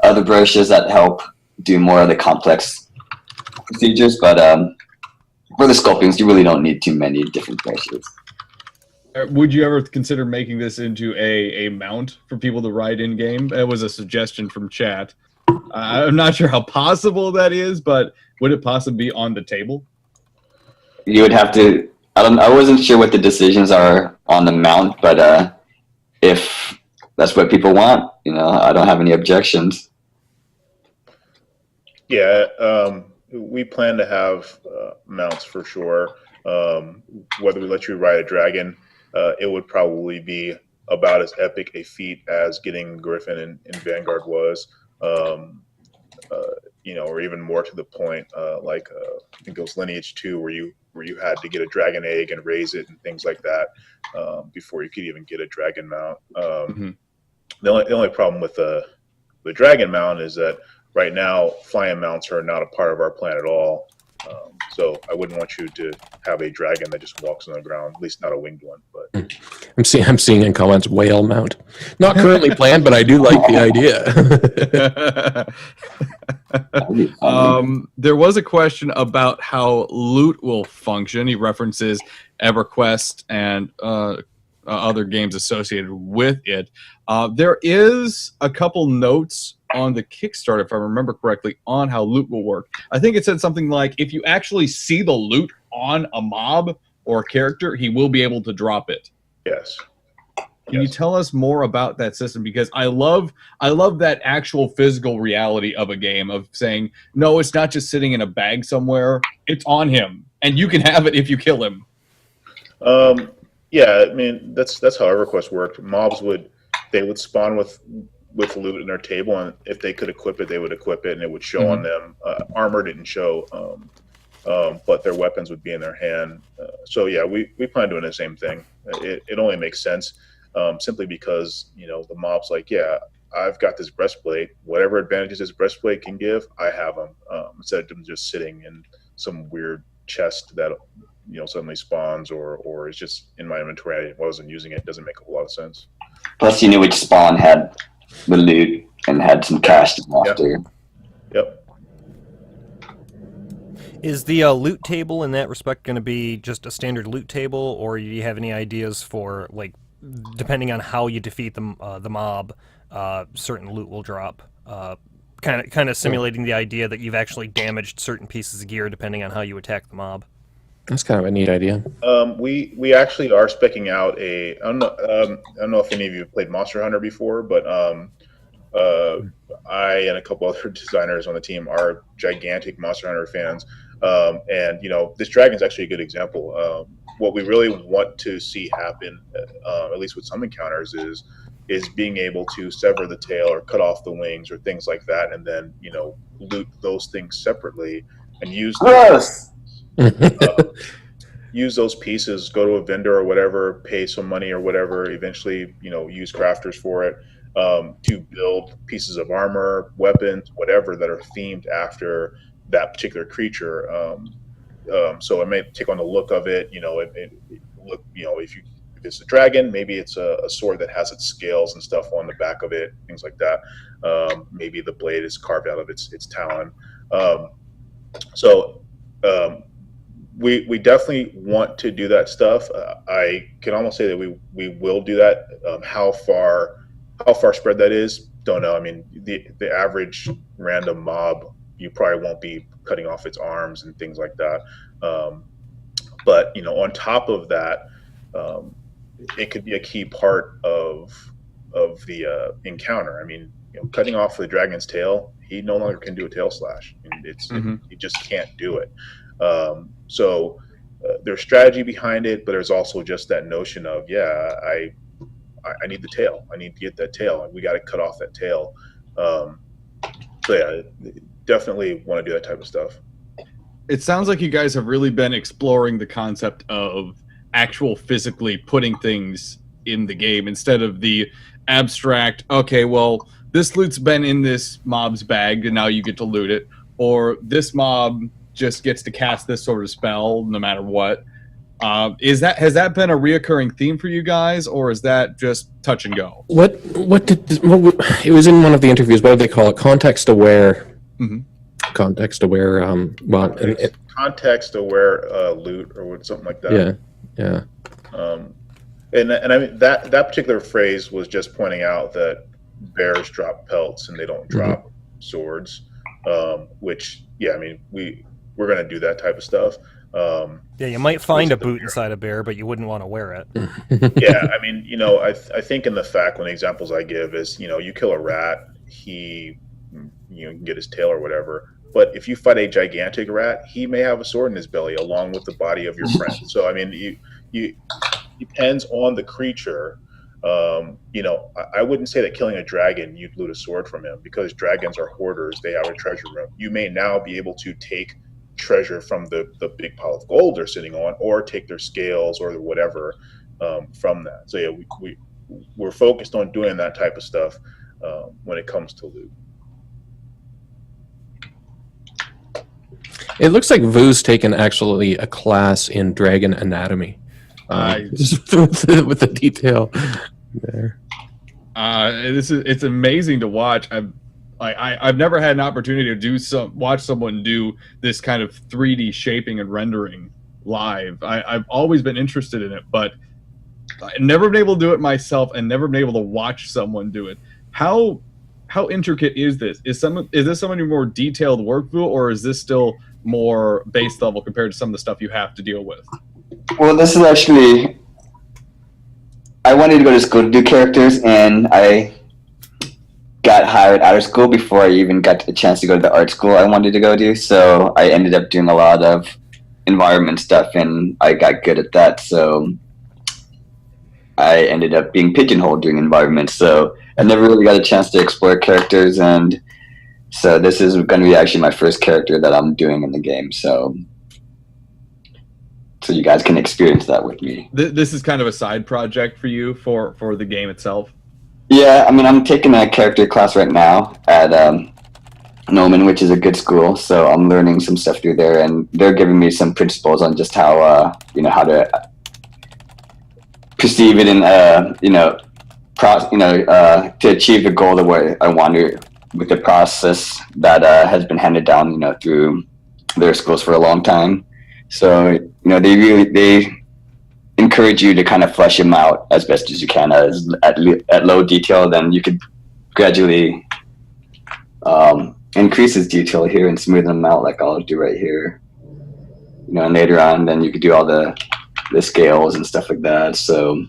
other brushes that help do more of the complex procedures. But for the sculptings, you really don't need too many different brushes. Would you ever consider making this into a mount for people to ride in game? That was a suggestion from chat. I'm not sure how possible that is, but would it possibly be on the table? You would have to. I wasn't sure what the decisions are on the mount, but if that's what people want, I don't have any objections. Yeah, we plan to have mounts for sure. Whether we let you ride a dragon, it would probably be about as epic a feat as getting Griffin in Vanguard was, or even more to the point, like I think it was Lineage 2, where you had to get a dragon egg and raise it and things like that before you could even get a dragon mount. The only problem with the dragon mount is that right now flying mounts are not a part of our plan at all. So I wouldn't want you to have a dragon that just walks on the ground, at least not a winged one. But I'm seeing in comments whale mount. Not currently planned, but I do like the idea. There was a question about how loot will function. He references EverQuest and other games associated with it. There is a couple notes on the Kickstarter, if I remember correctly, on how loot will work. I think it said something like, if you actually see the loot on a mob or a character, he will be able to drop it. Yes. Can you tell us more about that system? Because I love that actual physical reality of a game, of saying, no, it's not just sitting in a bag somewhere. It's on him, and you can have it if you kill him. Yeah, I mean, that's how EverQuest worked. Mobs would spawn with loot in their table, and if they could equip it, they would equip it, and it would show on them. Armor didn't show, but their weapons would be in their hand. So yeah, we plan on doing the same thing. It only makes sense, simply because the mob's like, yeah, I've got this breastplate. Whatever advantages this breastplate can give, I have them. Instead of them just sitting in some weird chest that suddenly spawns or is just in my inventory. I wasn't using it. It doesn't make a whole lot of sense. Plus, you knew which spawn had the loot and had some cash to go after. Yep. Is the loot table in that respect going to be just a standard loot table, or do you have any ideas for, like, depending on how you defeat the mob, certain loot will drop? Kind of simulating the idea that you've actually damaged certain pieces of gear depending on how you attack the mob. That's kind of a neat idea. We actually are specking out I don't know if any of you have played Monster Hunter before, but I and a couple other designers on the team are gigantic Monster Hunter fans. And this dragon is actually a good example. What we really want to see happen, at least with some encounters, is being able to sever the tail or cut off the wings or things like that, and then loot those things separately and use use those pieces, go to a vendor or whatever, pay some money or whatever, eventually use crafters for it, to build pieces of armor, weapons, whatever, that are themed after that particular creature. So it may take on the look of it. If it's a dragon, maybe it's a sword that has its scales and stuff on the back of it, things like that. Maybe the blade is carved out of its talon. We definitely want to do that stuff. I can almost say that we will do that. How far spread that is, don't know. I mean, the average random mob, you probably won't be cutting off its arms and things like that. But on top of that, it could be a key part of the encounter. I mean, cutting off the dragon's tail, he no longer can do a tail slash. He just can't do it. So there's strategy behind it, but there's also just that notion of, I need the tail. I need to get that tail. We got to cut off that tail. So yeah, definitely want to do that type of stuff. It sounds like you guys have really been exploring the concept of actual physically putting things in the game instead of the abstract, okay, well, this loot's been in this mob's bag and now you get to loot it, or this mob just gets to cast this sort of spell no matter what. Has that been a reoccurring theme for you guys, or is that just touch and go? It was in one of the interviews. What do they call it? Context aware. Mm-hmm. Context aware. Context aware loot or something like that. Yeah. And I mean that particular phrase was just pointing out that bears drop pelts and they don't drop swords. Which, yeah, I mean we're gonna do that type of stuff. Yeah, you might find a boot inside a bear, but you wouldn't want to wear it. Yeah, I mean, I think in the fact when the examples I give is, you kill a rat, he, can get his tail or whatever. But if you fight a gigantic rat, he may have a sword in his belly along with the body of your friend. So I mean, you depends on the creature. I wouldn't say that killing a dragon you'd loot a sword from him, because dragons are hoarders. They have a treasure room. You may now be able to take treasure from the big pile of gold they're sitting on, or take their scales or whatever from that. So yeah, we're focused on doing that type of stuff when it comes to loot. It looks like Vu's taken actually a class in dragon anatomy. With the detail there. It's amazing to watch. I've never had an opportunity to watch someone do this kind of 3D shaping and rendering live. I've always been interested in it, but I've never been able to do it myself, and never been able to watch someone do it. How intricate is this? Is this some of your more detailed work, Vu, or is this still more base level compared to some of the stuff you have to deal with? Well, this is actually, I wanted to go to school to do characters, and I got hired out of school before I even got the chance to go to the art school I wanted to go to. So I ended up doing a lot of environment stuff, and I got good at that. So I ended up being pigeonholed doing environment. So I never really got a chance to explore characters, and so this is going to be actually my first character that I'm doing in the game. So you guys can experience that with me. This is kind of a side project for you for the game itself. Yeah, I mean, I'm taking a character class right now at Nguyen, which is a good school. So I'm learning some stuff through there, and they're giving me some principles on just how how to perceive it and to achieve the goal the way I want to, with the process that has been handed down through their schools for a long time. So they encourage you to kind of flesh them out as best as you can at low detail. Then you could gradually increase his detail here and smooth them out, like I'll do right here. And later on, then you could do all the scales and stuff like that. So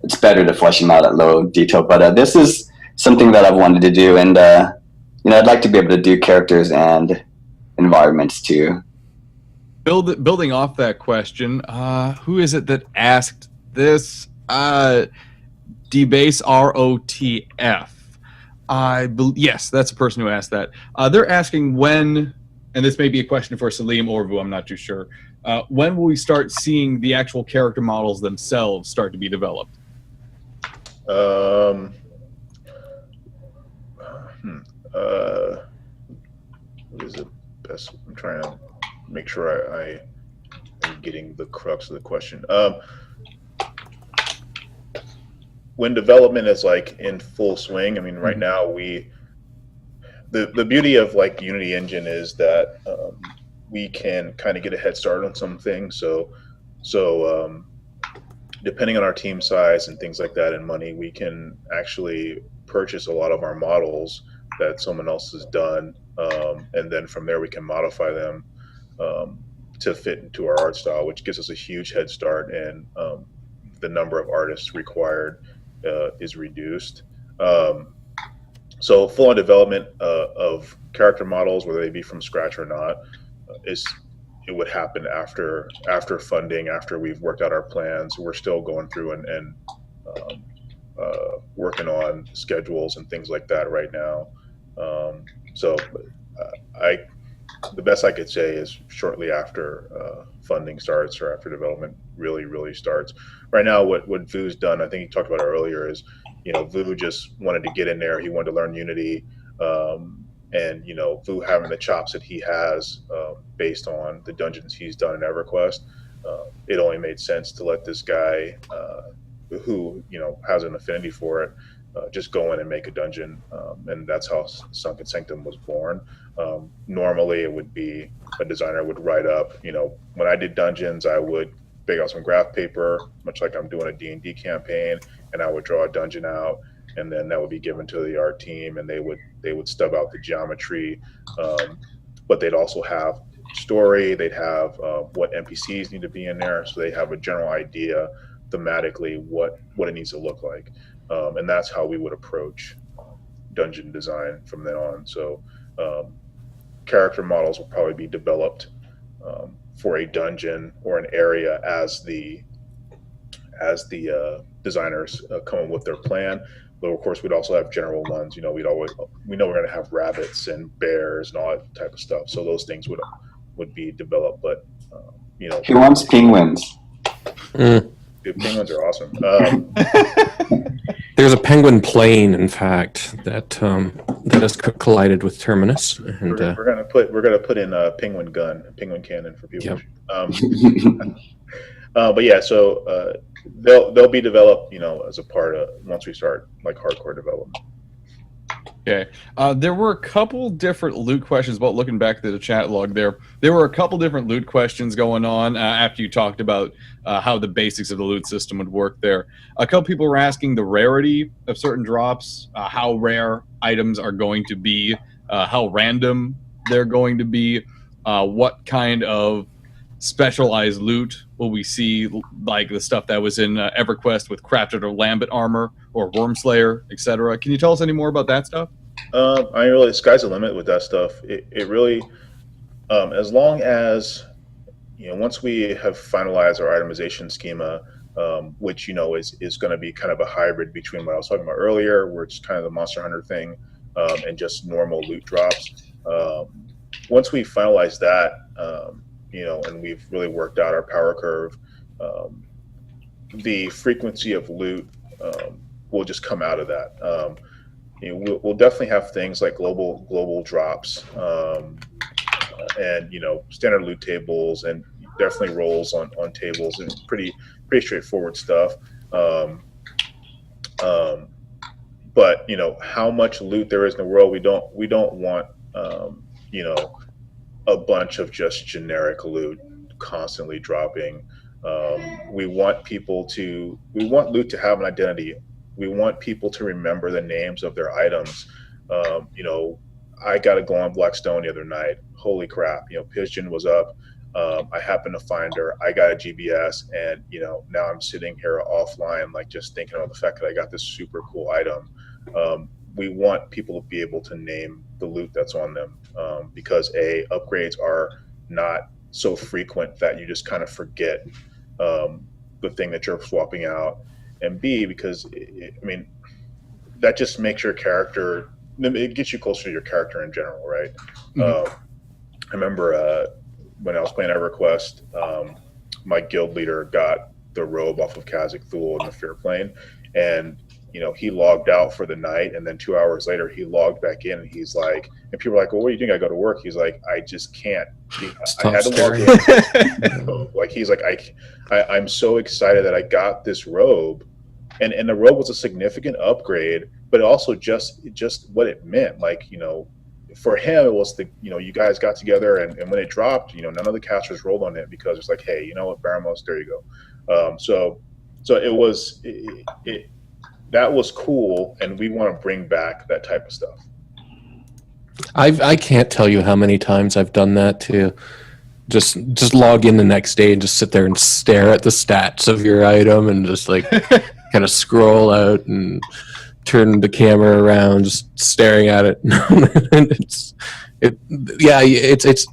it's better to flesh them out at low detail. But this is something that I've wanted to do, and I'd like to be able to do characters and environments too. Building off that question, who is it that asked this? Debase ROTF. Yes, that's the person who asked that. They're asking when, and this may be a question for Salim or Vu, I'm not too sure. When will we start seeing the actual character models themselves start to be developed? What is the best? I'm trying to make sure I am getting the crux of the question. When development is like in full swing, I mean, right now the beauty of like Unity Engine is that we can kind of get a head start on some things. So depending on our team size and things like that and money, we can actually purchase a lot of our models that someone else has done, and then from there we can modify them to fit into our art style, which gives us a huge head start, and the number of artists required is reduced. So full-on development of character models, whether they be from scratch or not, it would happen after funding, after we've worked out our plans. We're still going through and working on schedules and things like that right now. The best I could say is shortly after funding starts, or after development really starts. Right now, what Vu's done, I think he talked about it earlier, is Vu just wanted to get in there. He wanted to learn Unity. and Vu having the chops that he has based on the dungeons he's done in EverQuest, it only made sense to let this guy who has an affinity for it just go in and make a dungeon, and that's how Sunken Sanctum was born. Normally, it would be a designer would write up. When I did dungeons, I would big out some graph paper, much like I'm doing a D&D campaign, and I would draw a dungeon out, and then that would be given to the art team, and they would stub out the geometry, but they'd also have story. They'd have what NPCs need to be in there, so they have a general idea thematically what it needs to look like, and that's how we would approach dungeon design from then on. So character models will probably be developed for a dungeon or an area as the designers come up with their plan. But of course, we'd also have general ones. We know we're going to have rabbits and bears and all that type of stuff. So those things would be developed. But He wants penguins. Dude, penguins are awesome. There's a penguin plane, in fact, that has collided with Terminus, and we're gonna put in a penguin cannon for people. Yep. But yeah, so they'll be developed, as a part of once we start like hardcore development. Okay. There were a couple different loot questions. About looking back to the chat log, there were a couple different loot questions going on after you talked about how the basics of the loot system would work there. A couple people were asking the rarity of certain drops, how rare items are going to be, how random they're going to be, what kind of specialized loot will we see, like the stuff that was in EverQuest with crafted or Lambent armor or Wormslayer, etc. Can you tell us any more about that stuff? The sky's the limit with that stuff. It really, as long as once we have finalized our itemization schema, which is going to be kind of a hybrid between what I was talking about earlier, where it's kind of the Monster Hunter thing, and just normal loot drops. Once we finalize that, and we've really worked out our power curve, the frequency of loot will just come out of that. We'll definitely have things like global drops, and standard loot tables, and definitely rolls on tables, and pretty straightforward stuff. But how much loot there is in the world, we don't want a bunch of just generic loot constantly dropping. We want loot to have an identity. We want people to remember the names of their items. I got to go on Blackstone the other night. Holy crap! Pigeon was up. I happened to find her. I got a GBS, and now I'm sitting here offline, like just thinking about the fact that I got this super cool item. We want people to be able to name the loot that's on them, because upgrades are not so frequent that you just kind of forget the thing that you're swapping out, and B, because that just makes your character, it gets you closer to your character in general, right? Mm-hmm. I remember when I was playing EverQuest, my guild leader got the robe off of Khazak Thul in the Fear Plane, and he logged out for the night, and then 2 hours later he logged back in, and he's like, and people are like, well, what are you doing? I go to work. He's like, I just can't. I had to log in. Like, he's like, I'm so excited that I got this robe, and the robe was a significant upgrade, but also just what it meant. Like, for him, it was you guys got together, and when it dropped, none of the casters rolled on it, because it's like, hey, you know what, Baramos, there you go. So it was that was cool, and we want to bring back that type of stuff. I can't tell you how many times I've done that too. Just log in the next day and just sit there and stare at the stats of your item, and just like kind of scroll out and turn the camera around, just staring at it. And it's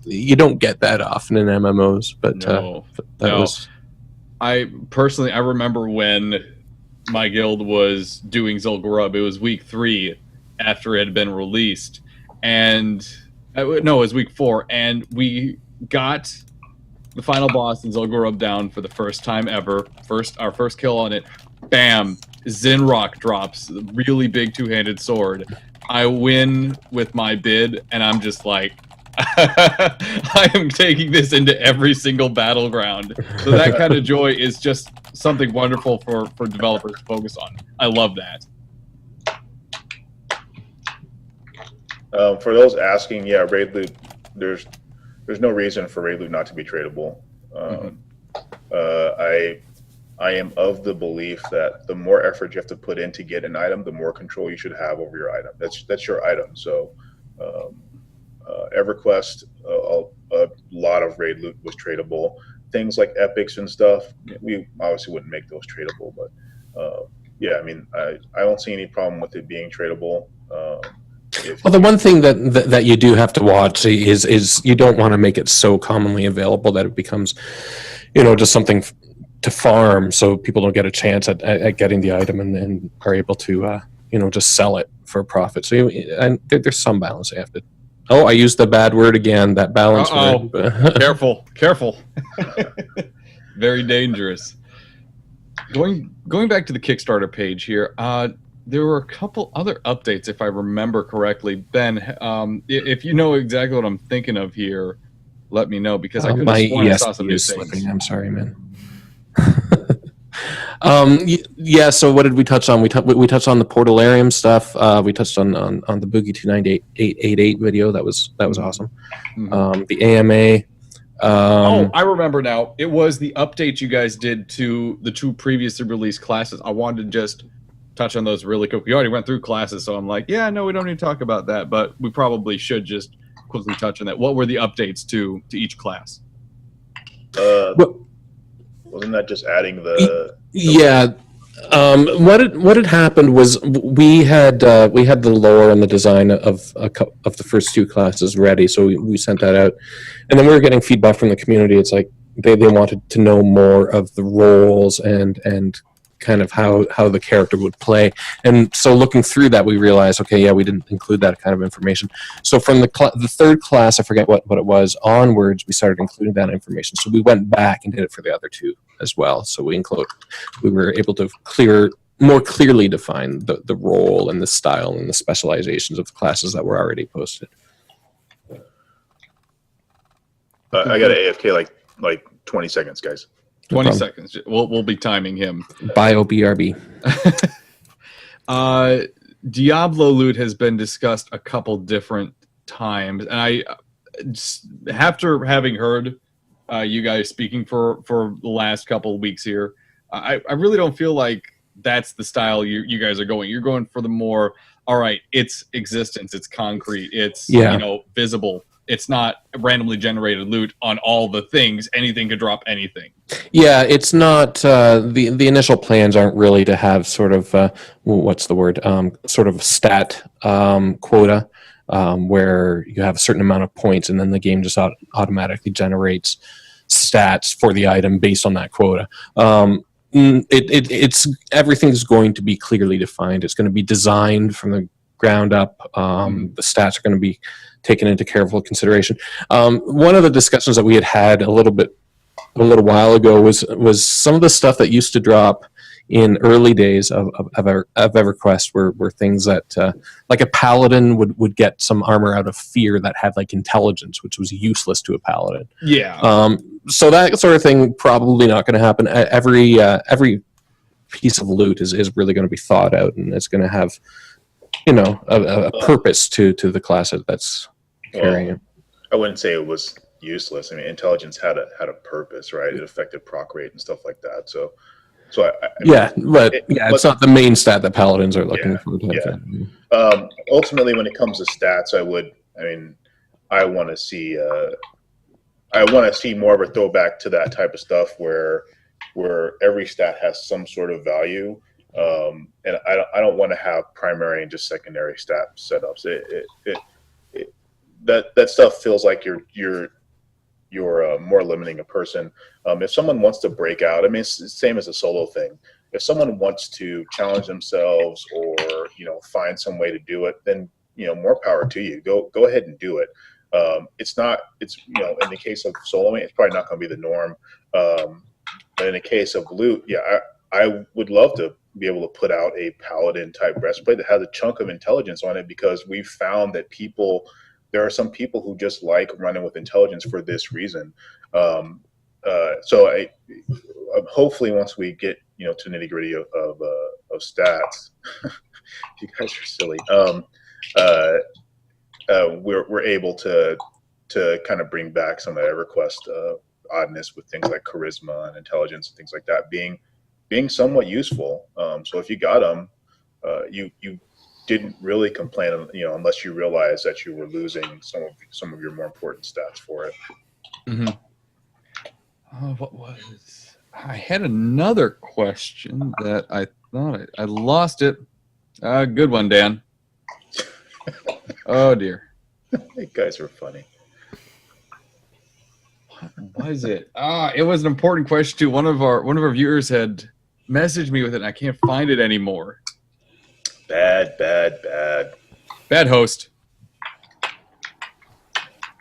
you don't get that often in MMOs, but I personally remember when my guild was doing Zul'Gurub. It was week 3 after it had been released, and it was week 4, and we got the final boss in Zul'Gurub down for the first time ever. Our first kill on it. Bam! Zinrock drops, really big 2-handed sword. I win with my bid, and I'm just like, I am taking this into every single battleground. So that kind of joy is just something wonderful for developers to focus on. I love that. For those asking, yeah, raid loot. There's no reason for raid loot not to be tradable. I am of the belief that the more effort you have to put in to get an item, the more control you should have over your item. That's your item. So, EverQuest, a lot of raid loot was tradable. Things like epics and stuff, we obviously wouldn't make those tradable, but yeah, I mean, I don't see any problem with it being tradable. Well, the one thing that you do have to watch is you don't want to make it so commonly available that it becomes, just something to farm, so people don't get a chance at getting the item and are able to, just sell it for a profit. So there's some balance you have to. Oh, I used the bad word again. That balance word. Careful. Very dangerous. Going back to the Kickstarter page here. There were a couple other updates, if I remember correctly. Ben, if you know exactly what I'm thinking of here, let me know, because I could have sworn I saw some new things. I'm sorry, man. Yeah. So what did we touch on? We touched on the Portalarium stuff. We touched on the Boogie 29888 video. That was awesome. Mm-hmm. The AMA. I remember now. It was the update you guys did to the 2 previously released classes. I wanted to just touch on those really quick. We already went through classes, so I'm like, yeah, no, we don't need to talk about that, but we probably should just quickly touch on that. What were the updates to each class? Wasn't that just adding the yeah. What had happened was we had the lore and the design of the first 2 classes ready, so we sent that out, and then we were getting feedback from the community. It's like they wanted to know more of the roles and kind of how the character would play. And so looking through that, we realized, okay, yeah, we didn't include that kind of information. So from the 3rd class, I forget what it was, onwards, we started including that information. So we went back and did it for the other 2 as well. So we were able to more clearly define the role and the style and the specializations of the classes that were already posted. I got an AFK like 20 seconds, guys. 20 seconds. We'll be timing him. Bio BRB. Diablo loot has been discussed a couple different times, and after having heard you guys speaking for the last couple of weeks here, I really don't feel like that's the style you guys are going. You're going for the more, all right, it's existence, it's concrete, it's visible. It's not randomly generated loot on all the things. Anything could drop anything. Yeah, it's not. The initial plans aren't really to have sort of what's the word? Sort of stat quota, where you have a certain amount of points, and then the game just automatically generates stats for the item based on that quota. It's everything's going to be clearly defined. It's going to be designed from the ground up. The stats are going to be taken into careful consideration. One of the discussions that we had a little while ago was some of the stuff that used to drop in early days of EverQuest were things that like a paladin would get some armor out of fear that had like intelligence, which was useless to a paladin. Yeah. So that sort of thing probably not going to happen. Every piece of loot is really going to be thought out, and it's going to have a purpose to the class that's carrying it. I wouldn't say it was useless. I mean, intelligence had a purpose, right? It affected proc rate and stuff like that. So it's not the main stat that paladins are looking for. Ultimately, when it comes to stats, I want to see more of a throwback to that type of stuff where every stat has some sort of value. And I don't want to have primary and just secondary stat setups. That stuff feels like you're more limiting a person. If someone wants to break out, it's the same as a solo thing. If someone wants to challenge themselves or find some way to do it, then more power to you. Go ahead and do it. It's in the case of soloing, it's probably not going to be the norm. But in the case of loot, I would love to be able to put out a paladin type breastplate that has a chunk of intelligence on it, because we've found that there are some people who just like running with intelligence for this reason. So hopefully once we get to nitty gritty of stats, you guys are silly. We're able to kind of bring back some of the EverQuest oddness with things like charisma and intelligence and things like that being somewhat useful. So if you got them, you didn't really complain, unless you realized that you were losing some of your more important stats for it. Mm-hmm. What was? I had another question that I thought I lost it. Good one, Dan. Oh dear. You guys are funny. What was it? It was an important question too. One of our viewers had messaged me with it, and I can't find it anymore. Bad host.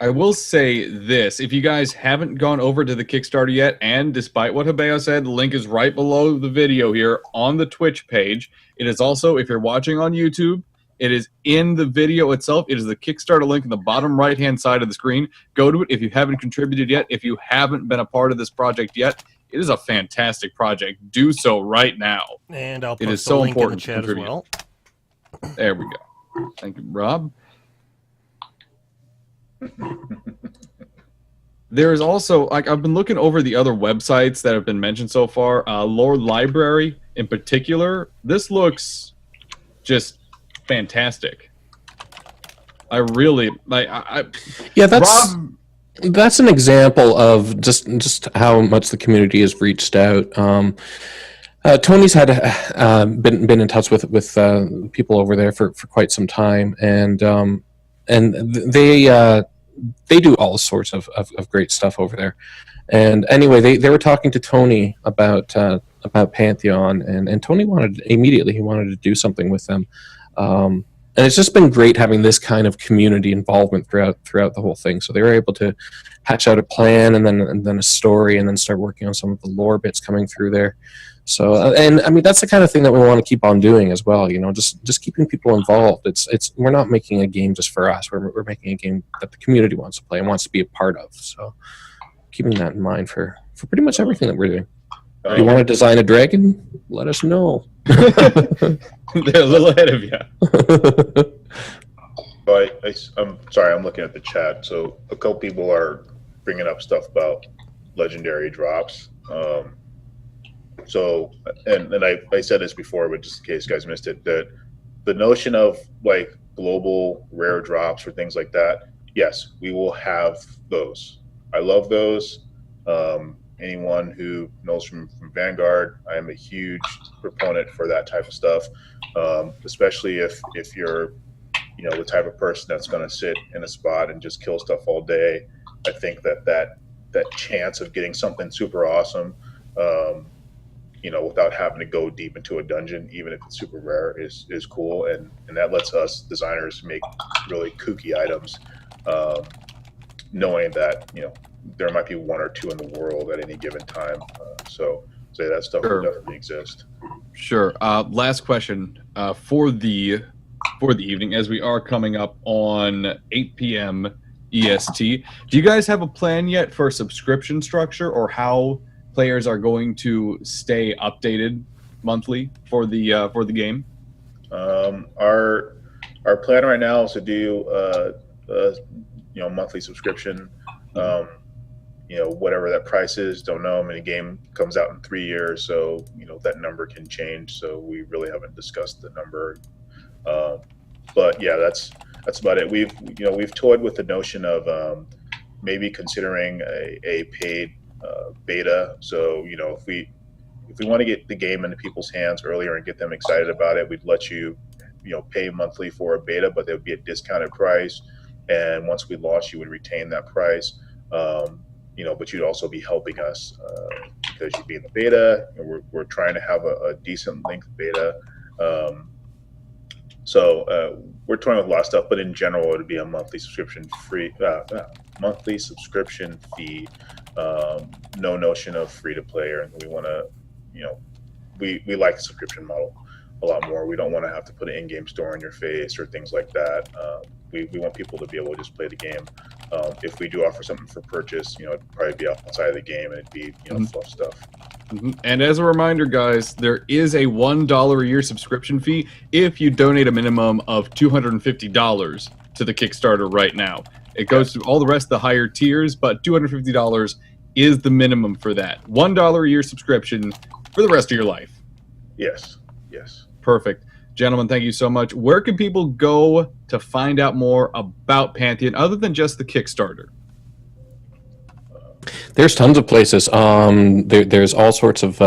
I will say this: if you guys haven't gone over to the Kickstarter yet, and despite what Hideo said, the link is right below the video here on the Twitch page. It is also, if you're watching on YouTube, it is in the video itself. It is the Kickstarter link in the bottom right-hand side of the screen. Go to it if you haven't contributed yet. If you haven't been a part of this project yet, it is a fantastic project. Do so right now. And I'll it post is so link important in the chat to as contribute. well. There we go. Thank you, Rob. There is also, I've been looking over the other websites that have been mentioned so far. Lord Library in particular. This looks just fantastic. I really like. Yeah, that's an example of just how much the community has reached out. Tony's had been in touch with people over there for quite some time, and they do all sorts of great stuff over there. And anyway, they were talking to Tony about Pantheon, and Tony wanted to do something with them. And it's just been great having this kind of community involvement throughout the whole thing. So they were able to hatch out a plan and then a story, and then start working on some of the lore bits coming through there. So and I mean, that's the kind of thing that we want to keep on doing as well. Just keeping people involved. It's we're not making a game just for us. We're making a game that the community wants to play and wants to be a part of. So keeping that in mind for pretty much everything that we're doing. If you want to design a dragon, let us know. They're a little ahead of you. I'm sorry, I'm looking at the chat. So a couple people are bringing up stuff about legendary drops. So I said this before, but just in case you guys missed it, that the notion of like global rare drops or things like that, yes, we will have those. I love those. Anyone who knows from Vanguard, I am a huge proponent for that type of stuff, especially if you're the type of person that's going to sit in a spot and just kill stuff all day. I think that chance of getting something super awesome, without having to go deep into a dungeon, even if it's super rare, is cool, and that lets us designers make really kooky items, knowing that there might be one or two in the world at any given time. So that stuff will definitely exist. Sure. Last question for the evening, as we are coming up on 8 p.m. EST. Do you guys have a plan yet for subscription structure, or how players are going to stay updated monthly for the game? Our plan right now is to do monthly subscription. Whatever that price is, don't know. I mean, the game comes out in 3 years, so that number can change. So we really haven't discussed the number. But yeah, that's about it. We've toyed with the notion of maybe considering a paid beta. So if we want to get the game into people's hands earlier and get them excited about it, we'd let you pay monthly for a beta, but there would be a discounted price. And once we launch, you would retain that price. But you'd also be helping us because you'd be in the beta, and we're trying to have a decent length beta. So we're toying with a lot of stuff, but in general, it would be a monthly subscription fee. No notion of free to play, and we want to, we like the subscription model a lot more. We don't want to have to put an in-game store in your face or things like that. We want people to be able to just play the game. If we do offer something for purchase, it'd probably be outside of the game, and it'd be fluff stuff. And as a reminder, guys, there is a $1 a year subscription fee if you donate a minimum of $250 to the Kickstarter right now. It goes through all the rest of the higher tiers, but $250 is the minimum for that. $1 a year subscription for the rest of your life. Yes. Perfect. Gentlemen, thank you so much. Where can people go to find out more about Pantheon other than just the Kickstarter? There's tons of places. There's all sorts of.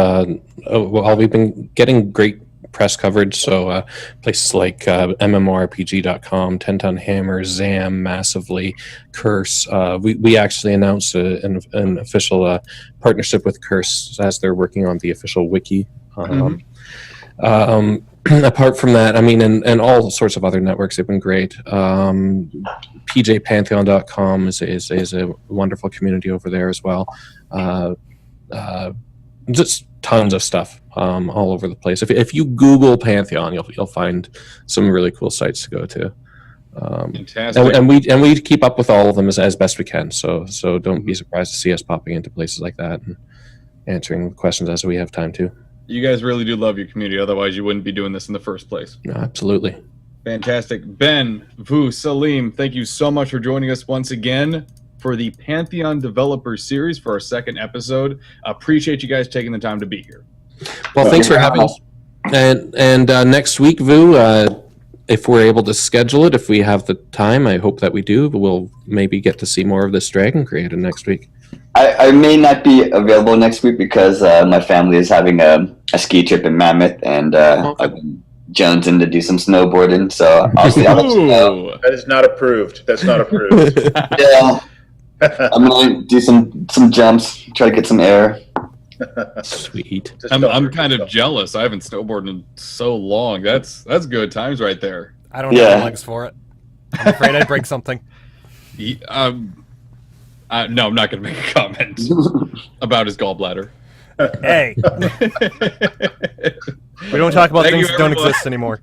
We've been getting great press coverage. So places like MMORPG.com, 10 Ton Hammer, ZAM, Massively, Curse. We actually announced an official partnership with Curse as they're working on the official wiki. Apart from that, I mean, and all sorts of other networks have been great. PJPantheon.com is a wonderful community over there as well. Just tons of stuff all over the place. If you Google Pantheon, you'll find some really cool sites to go to. Fantastic. And we keep up with all of them as best we can. So don't be surprised to see us popping into places like that and answering questions as we have time to. You guys really do love your community. Otherwise, you wouldn't be doing this in the first place. No, absolutely. Fantastic. Ben, Vu, Salim, thank you so much for joining us once again for the Pantheon Developer Series for our second episode. Appreciate you guys taking the time to be here. Well, thanks for having us. And next week, Vu, if we're able to schedule it, if we have the time, I hope that we do, we'll maybe get to see more of this dragon created next week. I may not be available next week because my family is having a ski trip in Mammoth, and I've been jonesing to do some snowboarding. So I'll let you know. That is not approved. That's not approved. Yeah, I'm gonna do some jumps, try to get some air. Sweet. I'm kind of jealous. I haven't snowboarded in so long. That's good times right there. I don't have the legs for it. I'm afraid I'd break something. No, I'm not going to make a comment about his gallbladder. Hey. We don't talk about things that don't exist anymore.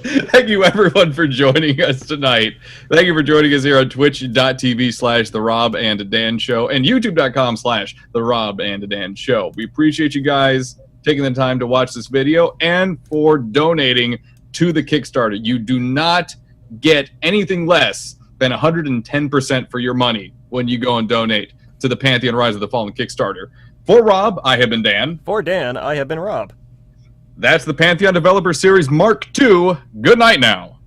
Thank you, everyone, for joining us tonight. Thank you for joining us here on twitch.tv/The Rob and Dan Show and youtube.com/The Rob and Dan Show. We appreciate you guys taking the time to watch this video and for donating to the Kickstarter. You do not get anything less than 110% for your money when you go and donate to the Pantheon Rise of the Fallen Kickstarter. For Rob, I have been Dan. For Dan, I have been Rob. That's the Pantheon Developer Series Mark II. Good night now.